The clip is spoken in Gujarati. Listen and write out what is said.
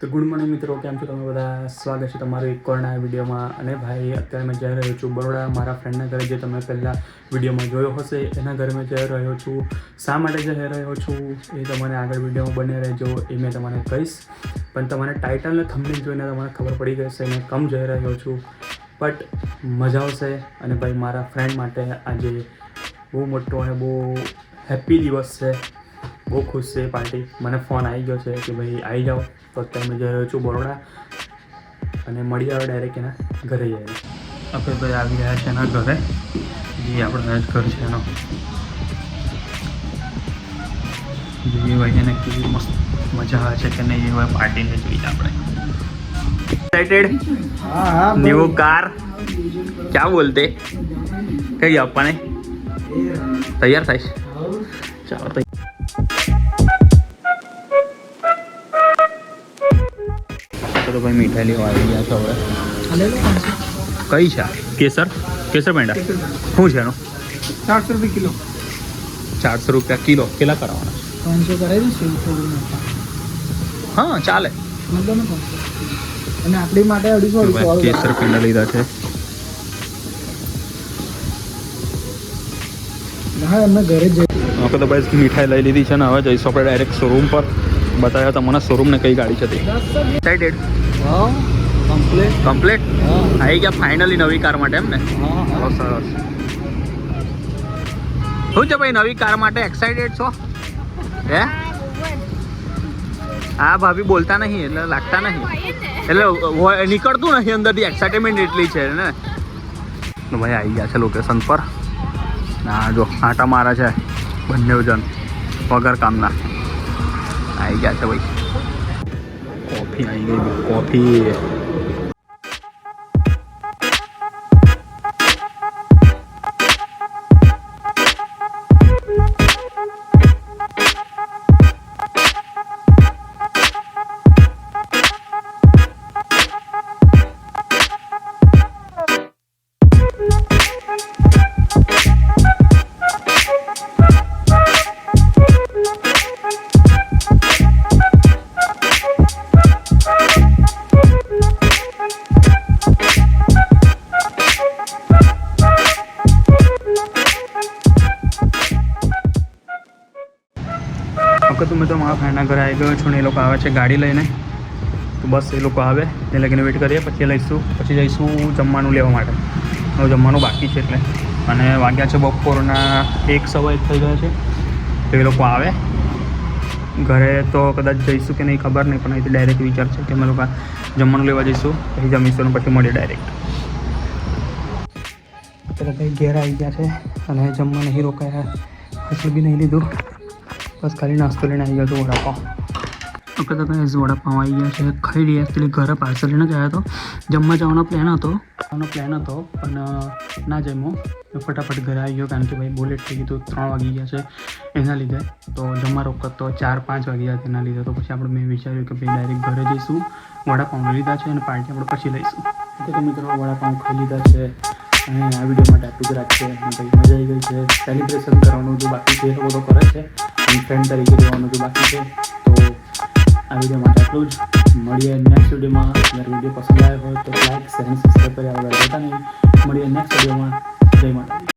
તો ગુડ મોર્નિંગ મિત્રો, કેમ છો તમે બધા? સ્વાગત છે તમારું એક કોરોના વિડીયોમાં. અને ભાઈ અત્યારે મેં જઈ રહ્યો છું બરોડા મારા ફ્રેન્ડના ઘરે, જે તમે પહેલાં વિડીયોમાં જોયો હશે. એના ઘરે મેં જઈ રહ્યો છું. શા માટે જઈ રહ્યો છું એ તમને આગળ વિડીયોમાં બને રહેજો, એ મેં તમને કહીશ. પણ તમારે ટાઇટલને થંબનેલ જોઈને તમને ખબર પડી જશે મેં કમ જઈ રહ્યો છું. બટ મજા આવશે. અને ભાઈ મારા ફ્રેન્ડ માટે આજે બહુ મોટો અને બહુ હેપી દિવસ છે. બહુ ખુશ છે પાર્ટી. મને ફોન આવી ગયો છે કે ભાઈ આવી જાઓ. તો અત્યારે મેં જઈ રહ્યો છું બરોડા, અને મળી આવે ડાયરેક્ટ એના ઘરે જઈએ. આપણે ભાઈ આવી રહ્યા છે એના ઘરે, જે આપણો જ ઘર છે એનો. જોઈએ ભાઈ એને કેવી મસ્ત મજા આવે છે કે નહીં, એ પાર્ટીને જોઈએ આપણે. एक्साइटेड? न्यू कार क्या बोलते? कहीं अपने तैयार થાય ચાલો. તો ભાઈ મીઠાઈ લેવા આવી ગયા છો હવે. કઈ છે? કેસર કેસર પેંડા. શું છે એનું? 400 रुपये किलो. 400 રૂપિયા કિલો. કેટલા કરવાના? 500 કરાવી દઈશું. હા ચાલે. અને આપણી માટે 250. કેસર પેંડા લીધા છે. હા એમને ઘરે જ આપણે તો ભાઈ મીઠાઈ લઈ લીધી છે ને હવે જઈશું આપણે ડાયરેક્ટ શોરૂમ પર. બતાવ્યા તમને શોરૂમને કઈ ગાડી છે તે. એક્સાઇટેડ? હા કમ્પ્લીટ. કમ્પ્લીટ આવી ગયા ફાઇનલી નવી કાર માટે એમ ને? હા સરસ. શું છે ભાઈ નવી કાર માટે એક્સાઇટેડ છો? હે હા ભાભી બોલતા નહીં એટલે લાગતા નહીં, એટલે નીકળતું નથી અંદરથી. એક્સાઇટમેન્ટ એટલી છે ને. તો ભાઈ આવી ગયા છે લોકેશન પર. ના જો આટા મારા છે બંને જણ વગર કામના. આવી ગયા છે ભાઈ. કોફી આવી ગઈ. કોફી વખત મેં તો મારા ફ્રેન્ડના ઘરે આવી ગયો છું ને એ લોકો આવે છે ગાડી લઈને. તો બસ એ લોકો આવે તે લગીને વેઇટ કરીએ, પછી લઈશું, પછી જઈશું જમવાનું લેવા માટે. હવે જમવાનું બાકી છે એટલે. અને વાગ્યા છે બપોરના 1:15 થઈ ગયા છે. તો એ લોકો આવે ઘરે તો કદાચ જઈશું કે નહીં ખબર નહીં, પણ અહીંથી ડાયરેક્ટ વિચાર છે કે અમે લોકો જમવાનું લેવા જઈશું, પછી જમીશું પછી મળીએ ડાયરેક્ટ. અત્યારે ભાઈ ઘેર આવી ગયા છે અને જમવા નહીં રોકાયા, હસલ બી નહીં લીધું, બસ ખાલી નાસ્તો લઈને આવી ગયો છું. વડાપાઉં. ઓકે તો ભાઈ વડાપાઉં આવી ગયા છે, ખાઈ રહ્યા. એકચ્યુઅલી ઘરે પાર્સલ લઈને જ આવ્યો હતો. જમવા જવાનો પ્લાન હતો પણ ના જમ્યો. ફટાફટ ઘરે આવી ગયો કારણ કે ભાઈ બહુ લેટ થઈ ગયું. 3 વાગી ગયા છે એના લીધે. તો જમવા રોકત તો 4-5 વાગી ગયા તેના લીધે. તો પછી આપણે મેં વિચાર્યું કે ભાઈ ડાયરેક્ટ ઘરે જઈશું. વડાપાઉં લીધા છે અને પાર્ટી આપણે પછી લઈશું. તો મિત્રો વડાપાઉં ખાઈ લીધા છે અને આ વિડીયો માટે આટલું જ રાખશે. ભાઈ મજા આવી ગઈ છે. સેલિબ્રેશન કરવાનું જો બાકી છે એ લોકો તો કરે છે, અને ફ્રેન્ડ તરીકે રહેવાનું જો બાકી છે. તો આ વિડીયો માટે આટલું જ. મળીએ નેક્સ્ટ વિડીયોમાં. અગર વિડીયો પસંદ આવ્યો હોય તો લાઈક, શેર અને સબસ્ક્રાઈબ કરી આગળ જતા નહીં. મળીએ નેક્સ્ટ વિડીયોમાં. જય માતા.